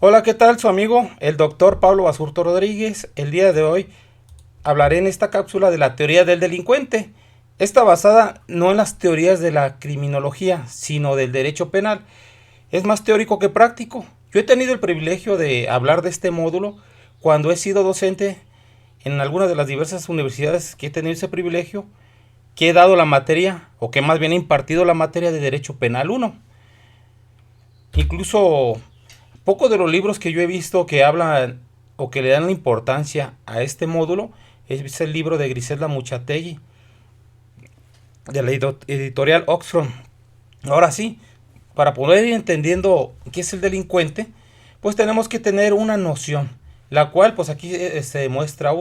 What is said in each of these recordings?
Hola, ¿qué tal? Su amigo, el doctor Pablo Basurto Rodríguez. El día de hoy hablaré en esta cápsula de la teoría del delincuente. Está basada no en las teorías de la criminología, sino del derecho penal. Es más teórico que práctico. Yo he tenido el privilegio de hablar de este módulo cuando he sido docente en algunas de las diversas universidades que he tenido ese privilegio, que he dado la materia, o que más bien he impartido la materia de Derecho Penal 1. Incluso pocos de los libros que yo he visto que hablan o que le dan la importancia a este módulo es el libro de Griselda Muchategui, de la editorial Oxford. Ahora sí, para poder ir entendiendo qué es el delincuente, pues tenemos que tener una noción, la cual pues aquí se demuestra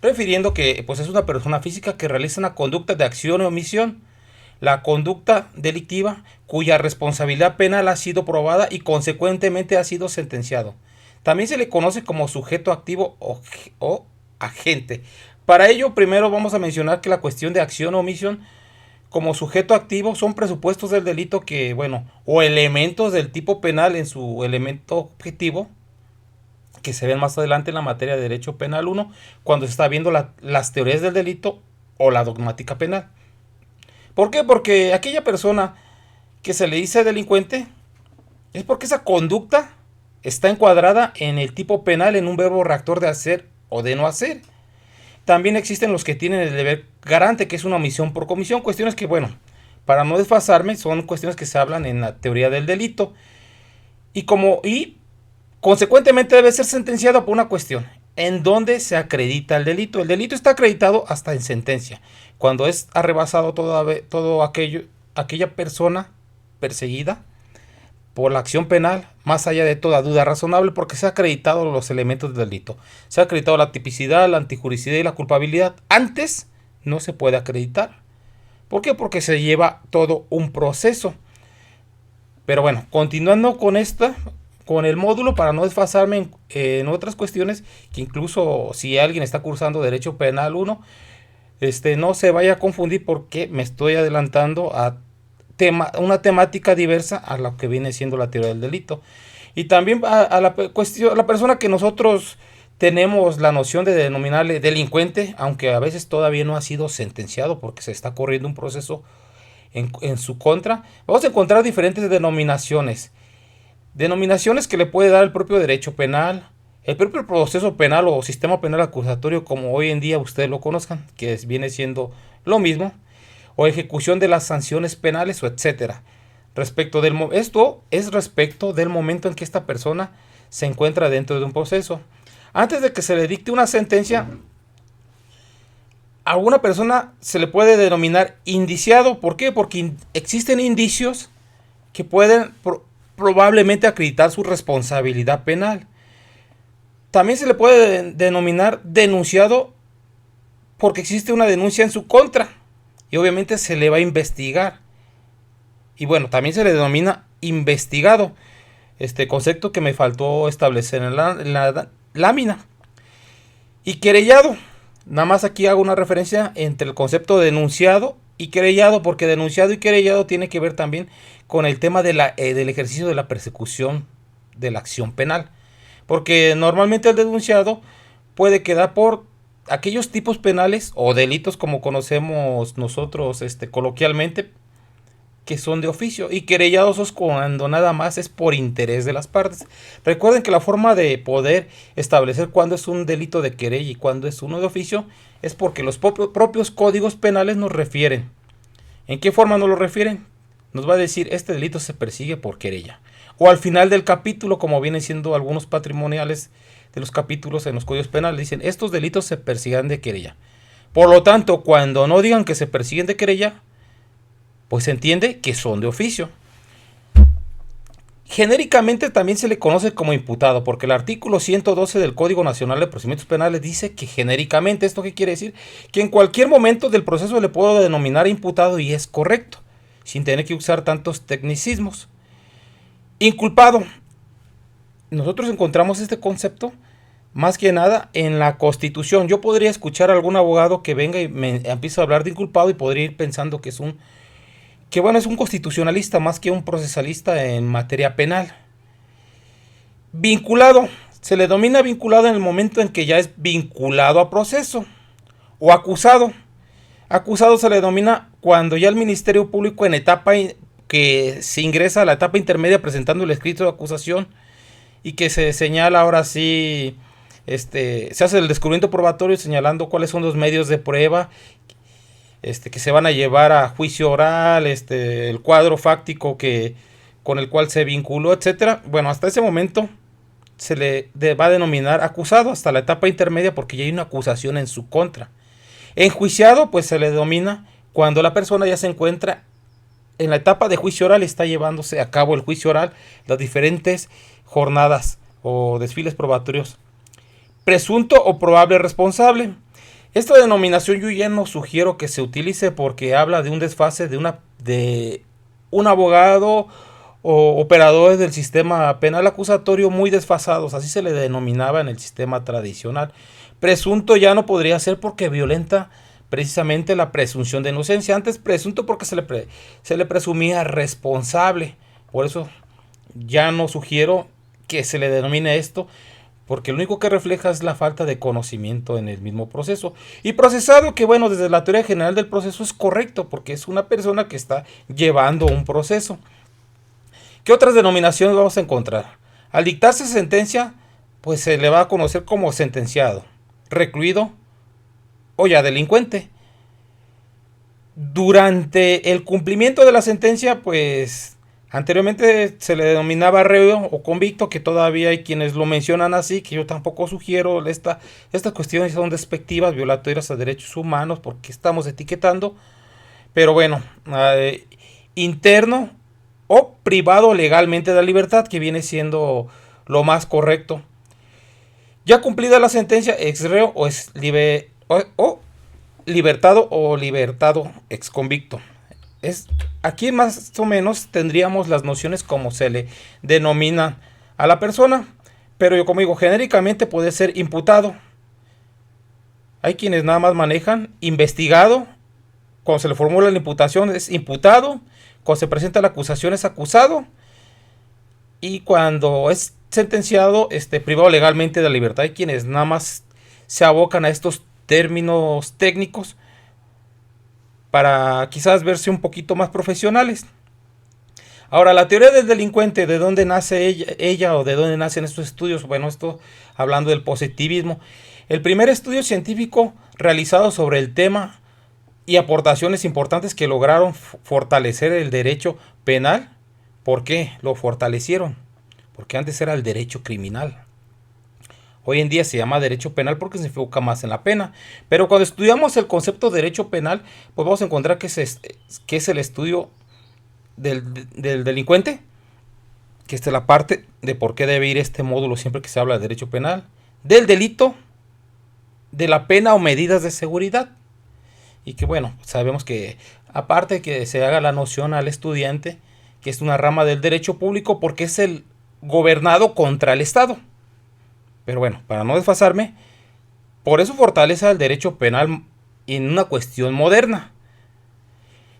refiriendo que pues es una persona física que realiza una conducta de acción o omisión, la conducta delictiva cuya responsabilidad penal ha sido probada y consecuentemente ha sido sentenciado. También se le conoce como sujeto activo o agente. Para ello, primero vamos a mencionar que la cuestión de acción o omisión como sujeto activo son presupuestos del delito que, bueno, o elementos del tipo penal en su elemento objetivo, que se ven más adelante en la materia de Derecho Penal 1, cuando se está viendo las teorías del delito o la dogmática penal. ¿Por qué? Porque aquella persona que se le dice delincuente es porque esa conducta está encuadrada en el tipo penal en un verbo reactor de hacer o de no hacer. También existen los que tienen el deber garante, que es una omisión por comisión. Cuestiones que, bueno, para no desfasarme, son cuestiones que se hablan en la teoría del delito. Y consecuentemente debe ser sentenciado por una cuestión. ¿En dónde se acredita el delito? El delito está acreditado hasta en sentencia. Cuando ha rebasado todo aquello, aquella persona perseguida por la acción penal, más allá de toda duda razonable, porque se ha acreditado los elementos del delito. Se ha acreditado la tipicidad, la antijuricidad y la culpabilidad. Antes no se puede acreditar. ¿Por qué? Porque se lleva todo un proceso. Pero bueno, continuando con el módulo, para no desfasarme en otras cuestiones, que incluso si alguien está cursando Derecho Penal 1, no se vaya a confundir porque me estoy adelantando a una temática diversa a lo que viene siendo la teoría del delito. Y también a la cuestión, la persona que nosotros tenemos la noción de denominarle delincuente, aunque a veces todavía no ha sido sentenciado porque se está corriendo un proceso en su contra, vamos a encontrar diferentes denominaciones. Denominaciones que le puede dar el propio derecho penal, el propio proceso penal o sistema penal acusatorio, como hoy en día ustedes lo conozcan, que viene siendo lo mismo, o ejecución de las sanciones penales o etcétera. Esto es respecto del momento en que esta persona se encuentra dentro de un proceso. Antes de que se le dicte una sentencia, a alguna persona se le puede denominar indiciado. ¿Por qué? Porque existen indicios que pueden probablemente acreditar su responsabilidad penal. También se le puede denominar denunciado porque existe una denuncia en su contra y obviamente se le va a investigar. Y bueno, también se le denomina investigado, este concepto que me faltó establecer en la lámina. Y querellado, nada más aquí hago una referencia entre el concepto de denunciado y querellado, porque denunciado y querellado tiene que ver también con el tema del ejercicio de la persecución de la acción penal. Porque normalmente el denunciado puede quedar por aquellos tipos penales o delitos como conocemos nosotros coloquialmente, que son de oficio, y querellados es cuando nada más es por interés de las partes. Recuerden que la forma de poder establecer cuándo es un delito de querella y cuándo es uno de oficio es porque los propios códigos penales nos refieren. ¿En qué forma nos lo refieren? Nos va a decir este delito se persigue por querella. O al final del capítulo, como vienen siendo algunos patrimoniales de los capítulos en los códigos penales, dicen estos delitos se persiguen de querella. Por lo tanto, cuando no digan que se persiguen de querella, pues se entiende que son de oficio. Genéricamente también se le conoce como imputado, porque el artículo 112 del Código Nacional de Procedimientos Penales dice que genéricamente, ¿esto qué quiere decir? Que en cualquier momento del proceso le puedo denominar imputado y es correcto, sin tener que usar tantos tecnicismos. Inculpado. Nosotros encontramos este concepto más que nada en la Constitución. Yo podría escuchar a algún abogado que venga y me empiece a hablar de inculpado y podría ir pensando que es un constitucionalista más que un procesalista en materia penal. Vinculado. Se le denomina vinculado en el momento en que ya es vinculado a proceso. O acusado. Acusado se le denomina cuando ya el Ministerio Público en etapa que se ingresa a la etapa intermedia presentando el escrito de acusación y que se señala ahora sí, se hace el descubrimiento probatorio señalando cuáles son los medios de prueba que se van a llevar a juicio oral, el cuadro fáctico con el cual se vinculó, etcétera. Bueno, hasta ese momento se le va a denominar acusado hasta la etapa intermedia porque ya hay una acusación en su contra. Enjuiciado, pues se le denomina cuando la persona ya se encuentra en la etapa de juicio oral, está llevándose a cabo el juicio oral, las diferentes jornadas o desfiles probatorios. Presunto o probable responsable. Esta denominación yo ya no sugiero que se utilice porque habla de un desfase de un abogado o operadores del sistema penal acusatorio muy desfasados, así se le denominaba en el sistema tradicional. Presunto ya no podría ser porque violenta precisamente la presunción de inocencia. Antes presunto porque se le presumía responsable. Por eso ya no sugiero que se le denomine esto, porque lo único que refleja es la falta de conocimiento en el mismo proceso. Y procesado, que bueno, desde la teoría general del proceso es correcto, porque es una persona que está llevando un proceso. ¿Qué otras denominaciones vamos a encontrar? Al dictarse sentencia, pues se le va a conocer como sentenciado, recluido o ya delincuente. Durante el cumplimiento de la sentencia, pues anteriormente se le denominaba reo o convicto, que todavía hay quienes lo mencionan así, que yo tampoco sugiero. Estas cuestiones son despectivas, violatorias a derechos humanos, porque estamos etiquetando. Pero bueno, interno o privado legalmente de la libertad, que viene siendo lo más correcto. Ya cumplida la sentencia, ex reo o libertado o libertado ex convicto. Aquí más o menos tendríamos las nociones como se le denomina a la persona, pero yo como digo, genéricamente puede ser imputado. Hay quienes nada más manejan investigado. Cuando se le formula la imputación es imputado. Cuando se presenta la acusación es acusado. Y cuando es sentenciado, privado legalmente de la libertad. Hay quienes nada más se abocan a estos términos técnicos para quizás verse un poquito más profesionales. Ahora, la teoría del delincuente, ¿de dónde nace ella o de dónde nacen estos estudios? Bueno, esto hablando del positivismo. El primer estudio científico realizado sobre el tema y aportaciones importantes que lograron fortalecer el derecho penal. ¿Por qué lo fortalecieron? Porque antes era el derecho criminal. Hoy en día se llama derecho penal porque se enfoca más en la pena. Pero cuando estudiamos el concepto de derecho penal, pues vamos a encontrar que es el estudio del delincuente, que esta es la parte de por qué debe ir este módulo siempre que se habla de derecho penal, del delito, de la pena o medidas de seguridad. Y que bueno, sabemos que aparte que se haga la noción al estudiante, que es una rama del derecho público porque es el gobernado contra el Estado. Pero bueno, para no desfasarme, por eso fortalece el derecho penal en una cuestión moderna.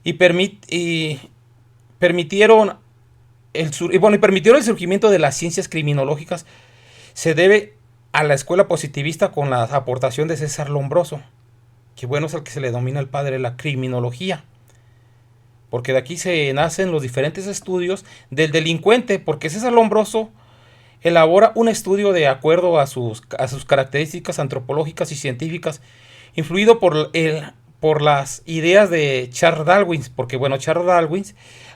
Y permitieron el surgimiento de las ciencias criminológicas. Se debe a la escuela positivista con la aportación de César Lombroso, que bueno, es el que se le denomina el padre de la criminología. Porque de aquí se nacen los diferentes estudios del delincuente, porque César Lombroso elabora un estudio de acuerdo a sus características antropológicas y científicas, influido por las ideas de Charles Darwin, porque bueno, Charles Darwin,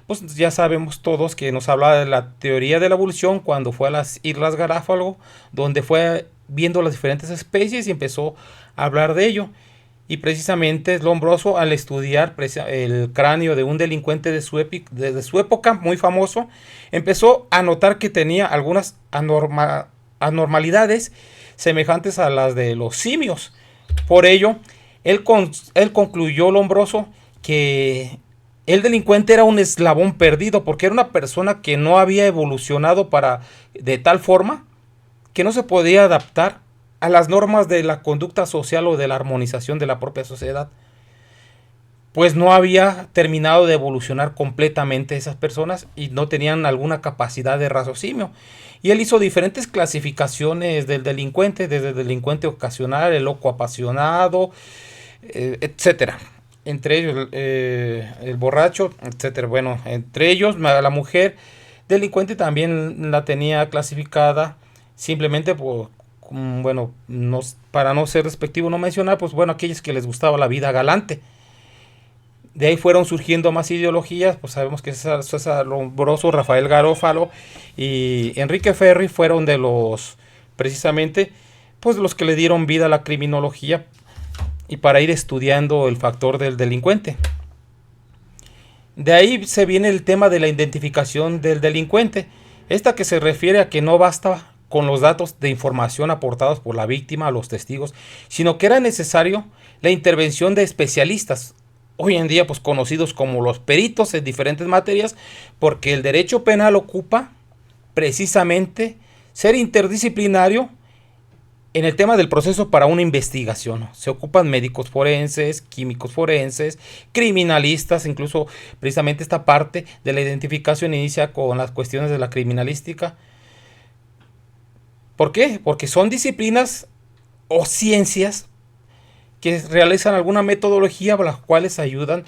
pues ya sabemos todos que nos hablaba de la teoría de la evolución cuando fue a las Islas Galápagos, donde fue viendo las diferentes especies y empezó a hablar de ello. Y precisamente Lombroso, al estudiar el cráneo de un delincuente de su época, muy famoso, empezó a notar que tenía algunas anormalidades semejantes a las de los simios. Por ello, él concluyó, Lombroso, que el delincuente era un eslabón perdido, porque era una persona que no había evolucionado de tal forma que no se podía adaptar a las normas de la conducta social o de la armonización de la propia sociedad. pues no había terminado de evolucionar completamente esas personas y no tenían alguna capacidad de raciocinio. Y él hizo diferentes clasificaciones del delincuente, desde el delincuente ocasional, el loco apasionado, etcétera. Entre ellos el borracho, etcétera. Bueno, entre ellos la mujer delincuente también la tenía clasificada simplemente por, bueno, no, para no ser despectivo, no mencionar, pues bueno, aquellos que les gustaba la vida galante. De ahí fueron surgiendo más ideologías, pues sabemos que César Lombroso, Rafael Garófalo y Enrique Ferri fueron de los, precisamente, pues los que le dieron vida a la criminología y para ir estudiando el factor del delincuente. De ahí se viene el tema de la identificación del delincuente, esta que se refiere a que no basta con los datos de información aportados por la víctima a los testigos, sino que era necesario la intervención de especialistas, hoy en día pues conocidos como los peritos en diferentes materias, porque el derecho penal ocupa precisamente ser interdisciplinario en el tema del proceso para una investigación. Se ocupan médicos forenses, químicos forenses, criminalistas, incluso precisamente esta parte de la identificación inicia con las cuestiones de la criminalística. ¿Por qué? Porque son disciplinas o ciencias que realizan alguna metodología para las cuales ayudan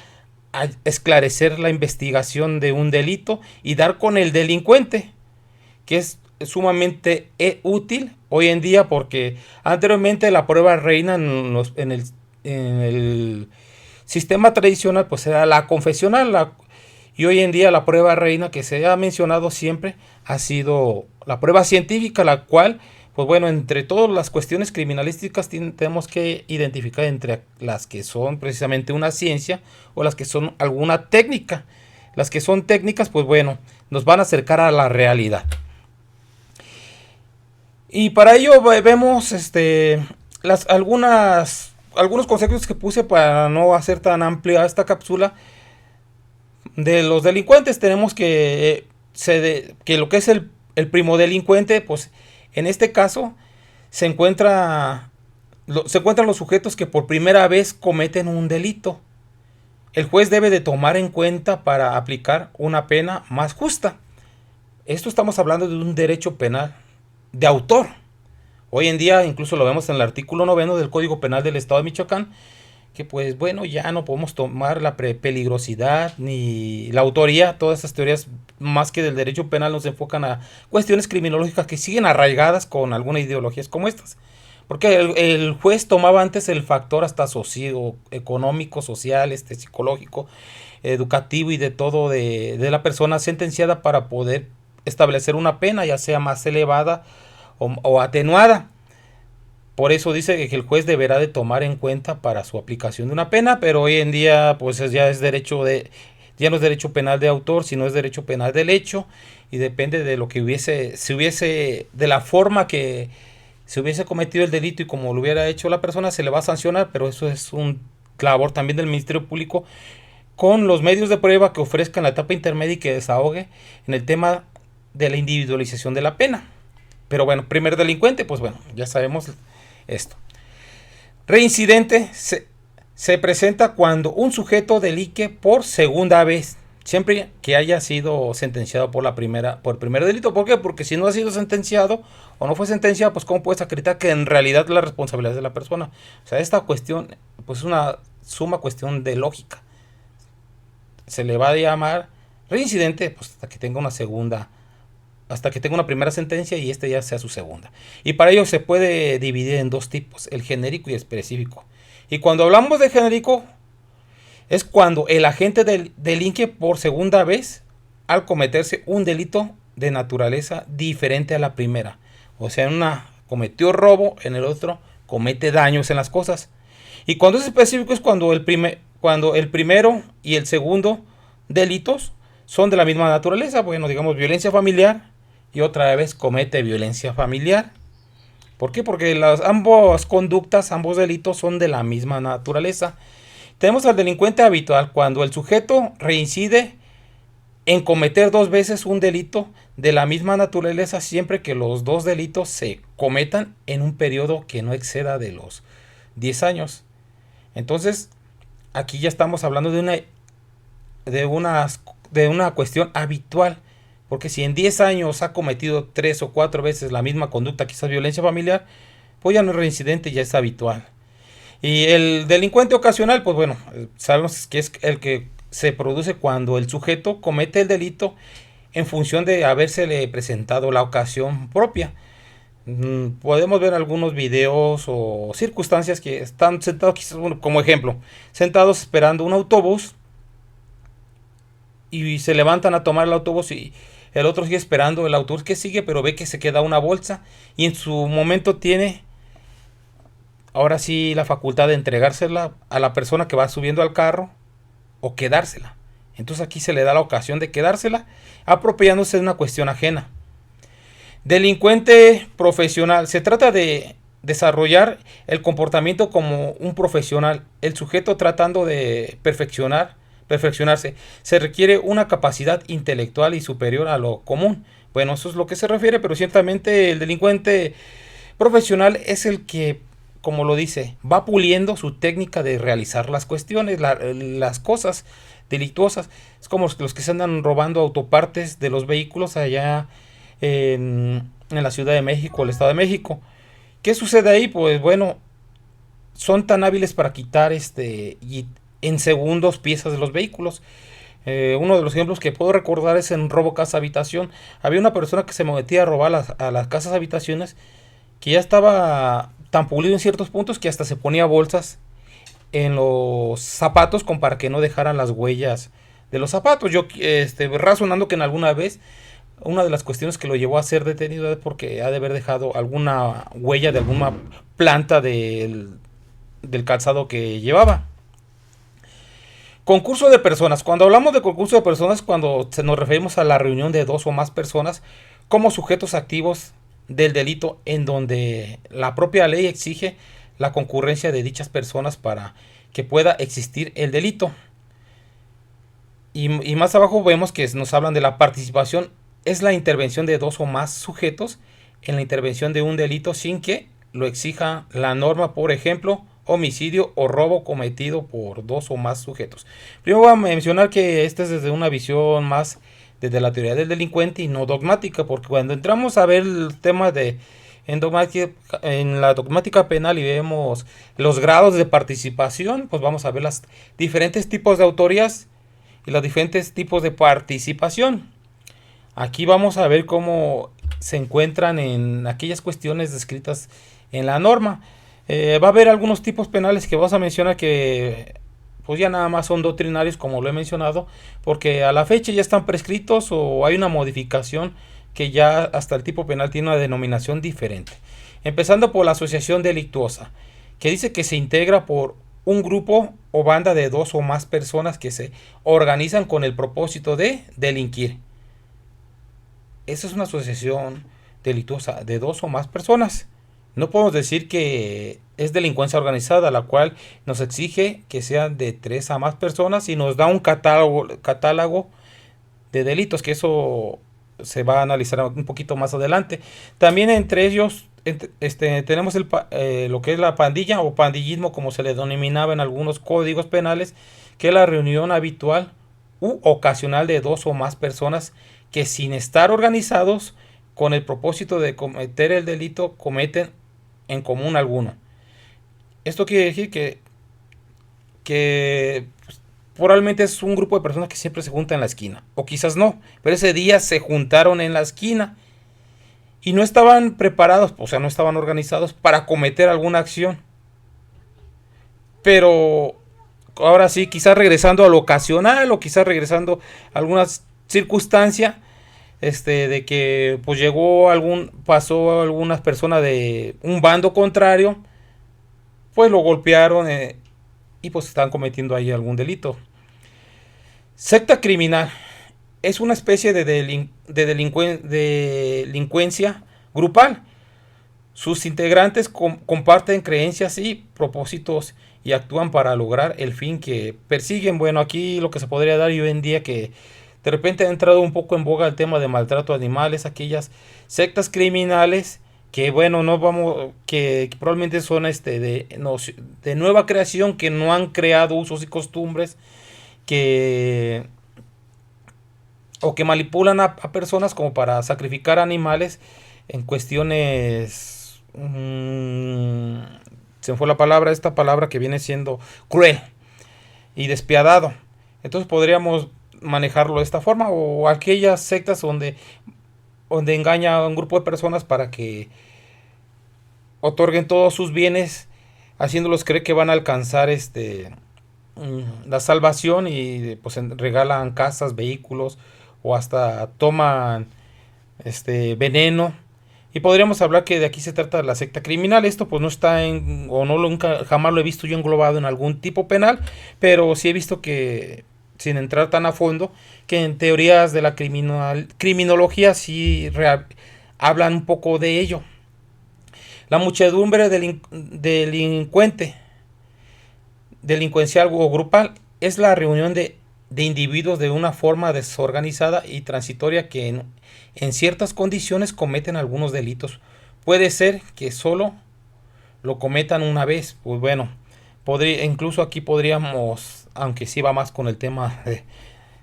a esclarecer la investigación de un delito y dar con el delincuente, que es sumamente útil hoy en día, porque anteriormente la prueba reina en el sistema tradicional pues era la confesional, y hoy en día la prueba reina que se ha mencionado siempre ha sido la prueba científica, la cual pues bueno, entre todas las cuestiones criminalísticas tenemos que identificar entre las que son precisamente una ciencia o las que son alguna técnica. Las que son técnicas, pues bueno, nos van a acercar a la realidad. Y para ello vemos algunos conceptos que puse para no hacer tan amplia esta cápsula. De los delincuentes tenemos que lo que es el primo delincuente, pues en este caso se encuentran los sujetos que por primera vez cometen un delito. El juez debe de tomar en cuenta para aplicar una pena más justa. Esto estamos hablando de un derecho penal de autor. Hoy en día incluso lo vemos en el artículo 9 del Código Penal del Estado de Michoacán, que pues bueno, ya no podemos tomar la peligrosidad ni la autoría. Todas esas teorías más que del derecho penal nos enfocan a cuestiones criminológicas que siguen arraigadas con algunas ideologías como estas. Porque el juez tomaba antes el factor hasta socioeconómico, social, psicológico, educativo y de todo de la persona sentenciada para poder establecer una pena, ya sea más elevada o atenuada. Por eso dice que el juez deberá de tomar en cuenta para su aplicación de una pena, pero hoy en día pues ya no es derecho penal de autor, sino es derecho penal del hecho, y depende de lo que de la forma que se hubiese cometido el delito y como lo hubiera hecho la persona, se le va a sancionar, pero eso es un labor también del Ministerio Público con los medios de prueba que ofrezcan la etapa intermedia y que desahogue en el tema de la individualización de la pena. Pero bueno, primer delincuente, pues bueno, ya sabemos esto. Reincidente se presenta cuando un sujeto delinque por segunda vez, siempre que haya sido sentenciado por primer delito. ¿Por qué? Porque si no ha sido sentenciado o no fue sentenciado, pues cómo puedes acreditar que en realidad la responsabilidad es de la persona. O sea, esta cuestión pues es una suma cuestión de lógica. Se le va a llamar reincidente pues hasta que tenga una primera sentencia y ya sea su segunda. Y para ello se puede dividir en dos tipos, el genérico y el específico. Y cuando hablamos de genérico, es cuando el agente delinque por segunda vez al cometerse un delito de naturaleza diferente a la primera. O sea, en una cometió robo, en el otro comete daños en las cosas. Y cuando es específico es cuando el primero y el segundo delitos son de la misma naturaleza. Bueno, digamos violencia familiar y otra vez comete violencia familiar. ¿Por qué? Porque ambas conductas, ambos delitos son de la misma naturaleza. Tenemos al delincuente habitual cuando el sujeto reincide en cometer dos veces un delito de la misma naturaleza siempre que los dos delitos se cometan en un periodo que no exceda de los 10 años. Entonces, aquí ya estamos hablando de una, de una cuestión habitual. Porque si en 10 años ha cometido 3 o 4 veces la misma conducta, quizás violencia familiar, pues ya no es reincidente, ya es habitual. Y el delincuente ocasional, pues bueno, sabemos que es el que se produce cuando el sujeto comete el delito en función de habérsele presentado la ocasión propia. Podemos ver algunos videos o circunstancias que están sentados, quizás, bueno, como ejemplo, sentados esperando un autobús y se levantan a tomar el autobús y el otro sigue esperando el autobús que sigue, pero ve que se queda una bolsa y en su momento tiene ahora sí la facultad de entregársela a la persona que va subiendo al carro o quedársela. Entonces aquí se le da la ocasión de quedársela apropiándose de una cuestión ajena. Delincuente profesional. Se trata de desarrollar el comportamiento como un profesional. El sujeto tratando de perfeccionarse. Se requiere una capacidad intelectual y superior a lo común. Bueno, eso es lo que se refiere, pero ciertamente el delincuente profesional es el que, como lo dice, va puliendo su técnica de realizar las cuestiones, las cosas delictuosas. Es como los que se andan robando autopartes de los vehículos allá en la Ciudad de México, el Estado de México. ¿Qué sucede ahí? Pues bueno, son tan hábiles para quitar y en segundos piezas de los vehículos. Uno de los ejemplos que puedo recordar es en robo casa habitación. Había una persona que se metía a robar a las casas habitaciones que ya estaba tan pulido en ciertos puntos que hasta se ponía bolsas en los zapatos con para que no dejaran las huellas de los zapatos. Yo razonando que en alguna vez una de las cuestiones que lo llevó a ser detenido es porque ha de haber dejado alguna huella de alguna planta del calzado que llevaba. Concurso de personas. Cuando hablamos de concurso de personas, cuando nos referimos a la reunión de dos o más personas como sujetos activos del delito, en donde la propia ley exige la concurrencia de dichas personas para que pueda existir el delito. Y más abajo vemos que nos hablan de la participación. Es la intervención de dos o más sujetos en la intervención de un delito sin que lo exija la norma, por ejemplo, homicidio o robo cometido por dos o más sujetos. Primero voy a mencionar que este es desde una visión más desde la teoría del delincuente y no dogmática, porque cuando entramos a ver el tema de en la dogmática penal y vemos los grados de participación, pues vamos a ver los diferentes tipos de autorías y los diferentes tipos de participación. Aquí vamos a ver cómo se encuentran en aquellas cuestiones descritas en la norma. Va a haber algunos tipos penales que vamos a mencionar que pues ya nada más son doctrinarios, como lo he mencionado, porque a la fecha ya están prescritos o hay una modificación que ya hasta el tipo penal tiene una denominación diferente. Empezando por la asociación delictuosa, que dice que se integra por un grupo o banda de dos o más personas que se organizan con el propósito de delinquir. Esa es una asociación delictuosa de dos o más personas. No podemos decir que es delincuencia organizada, la cual nos exige que sean de 3 a más personas y nos da un catálogo de delitos, que eso se va a analizar un poquito más adelante. También entre ellos tenemos lo que es la pandilla o pandillismo, como se le denominaba en algunos códigos penales, que es la reunión habitual u ocasional de dos o más personas que sin estar organizados con el propósito de cometer el delito cometen en común alguno. Esto quiere decir que pues, probablemente es un grupo de personas que siempre se juntan en la esquina, o quizás no, pero ese día se juntaron en la esquina y no estaban preparados, o sea, no estaban organizados para cometer alguna acción. Pero ahora sí, quizás regresando a lo ocasional o quizás regresando a alguna circunstancia, de que pues pasó algunas personas de un bando contrario, pues lo golpearon y pues están cometiendo ahí algún delito. Secta criminal es una especie de delincuencia grupal. Sus integrantes comparten creencias y propósitos y actúan para lograr el fin que persiguen. Bueno, aquí lo que se podría dar hoy en día que de repente ha entrado un poco en boga el tema de maltrato a animales, aquellas sectas criminales que bueno, no vamos, que probablemente son de nueva creación, que no han creado usos y costumbres, que o que manipulan a personas como para sacrificar animales en cuestiones, se me fue la palabra, esta palabra que viene siendo cruel y despiadado. Entonces podríamos manejarlo de esta forma, o aquellas sectas donde engaña a un grupo de personas para que otorguen todos sus bienes, haciéndolos creer que van a alcanzar la salvación, y pues regalan casas, vehículos, o hasta toman veneno. Y podríamos hablar que de aquí se trata de la secta criminal. Esto pues no está en, o no nunca jamás lo he visto yo englobado en algún tipo penal, pero sí he visto que, sin entrar tan a fondo, que en teorías de la criminología sí hablan un poco de ello. La muchedumbre delincuencial o grupal es la reunión de individuos de una forma desorganizada y transitoria que en ciertas condiciones cometen algunos delitos. Puede ser que solo lo cometan una vez, pues bueno, incluso aquí podríamos, aunque sí va más con el tema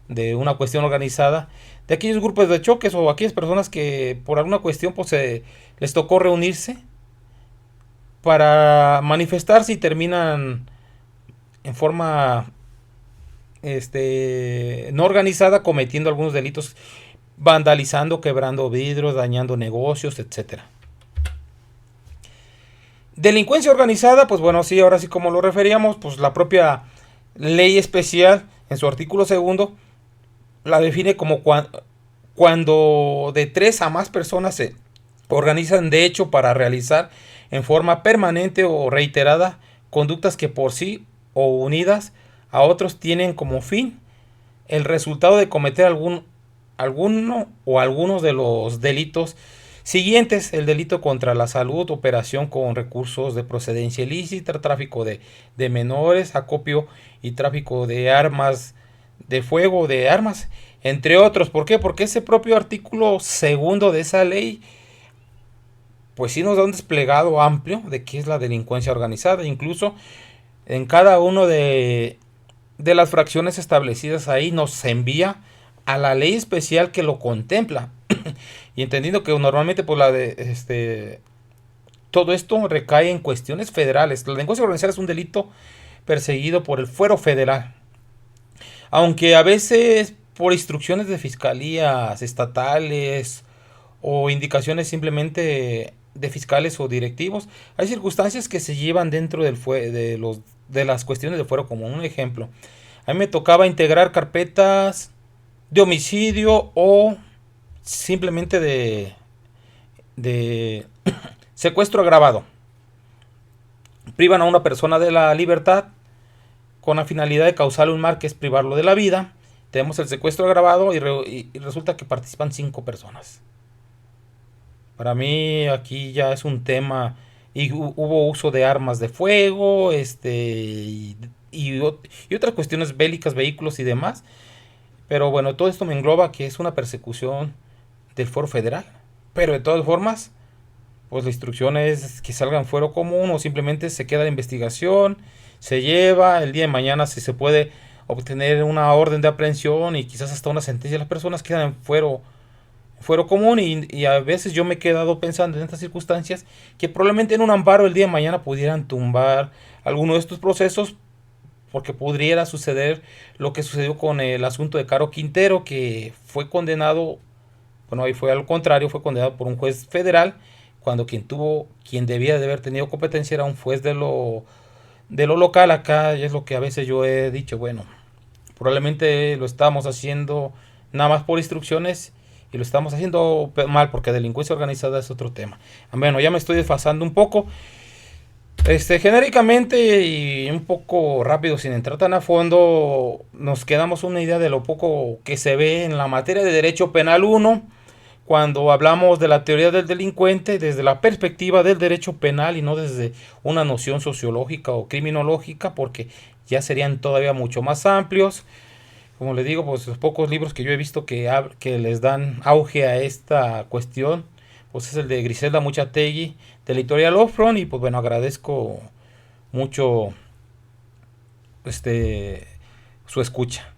de una cuestión organizada, de aquellos grupos de choques o aquellas personas que por alguna cuestión pues les tocó reunirse para manifestarse y terminan en forma no organizada cometiendo algunos delitos, vandalizando, quebrando vidrios, dañando negocios, etcétera. Delincuencia organizada, pues bueno, sí, ahora sí como lo referíamos, pues la propia ley especial en su artículo segundo la define como cuando de 3 a más personas se organizan de hecho para realizar en forma permanente o reiterada conductas que por sí o unidas a otros tienen como fin el resultado de cometer alguno o algunos de los delitos siguientes: el delito contra la salud, operación con recursos de procedencia ilícita, tráfico de menores, acopio y tráfico de armas de fuego, de armas, entre otros. ¿Por qué? Porque ese propio artículo segundo de esa ley pues sí nos da un desplegado amplio de qué es la delincuencia organizada. Incluso en cada uno de las fracciones establecidas ahí nos envía a la ley especial que lo contempla. Y entendiendo que normalmente pues todo esto recae en cuestiones federales. La delincuencia organizada es un delito perseguido por el fuero federal, aunque a veces por instrucciones de fiscalías estatales o indicaciones simplemente de fiscales o directivos, hay circunstancias que se llevan dentro de las cuestiones de fuero común. Un ejemplo: a mí me tocaba integrar carpetas de homicidio o simplemente de secuestro agravado. Privan a una persona de la libertad con la finalidad de causarle un mal, que es privarlo de la vida. Tenemos el secuestro agravado y resulta que participan 5 personas. Para mí aquí ya es un tema, y hubo uso de armas de fuego, y otras cuestiones bélicas, vehículos y demás. Pero bueno, todo esto me engloba que es una persecución del fuero federal. Pero de todas formas, pues la instrucción es que salgan fuero común, o simplemente se queda la investigación, se lleva, el día de mañana si se puede obtener una orden de aprehensión y quizás hasta una sentencia, las personas quedan en fuero común. Y a veces yo me he quedado pensando en estas circunstancias que probablemente en un amparo el día de mañana pudieran tumbar alguno de estos procesos, porque pudiera suceder lo que sucedió con el asunto de Caro Quintero, que fue condenado, bueno, ahí fue al contrario, fue condenado por un juez federal, cuando quien debía de haber tenido competencia era un juez de lo local. Acá es lo que a veces yo he dicho, bueno, probablemente lo estamos haciendo nada más por instrucciones, y lo estamos haciendo mal, porque delincuencia organizada es otro tema. Bueno, ya me estoy desfasando un poco. Genéricamente y un poco rápido, sin entrar tan a fondo, nos quedamos una idea de lo poco que se ve en la materia de Derecho Penal 1, cuando hablamos de la teoría del delincuente desde la perspectiva del derecho penal y no desde una noción sociológica o criminológica, porque ya serían todavía mucho más amplios. Como les digo, pues los pocos libros que yo he visto que les dan auge a esta cuestión, pues es el de Griselda Muchategui, de la editorial Offron. Y pues bueno, agradezco mucho este su escucha.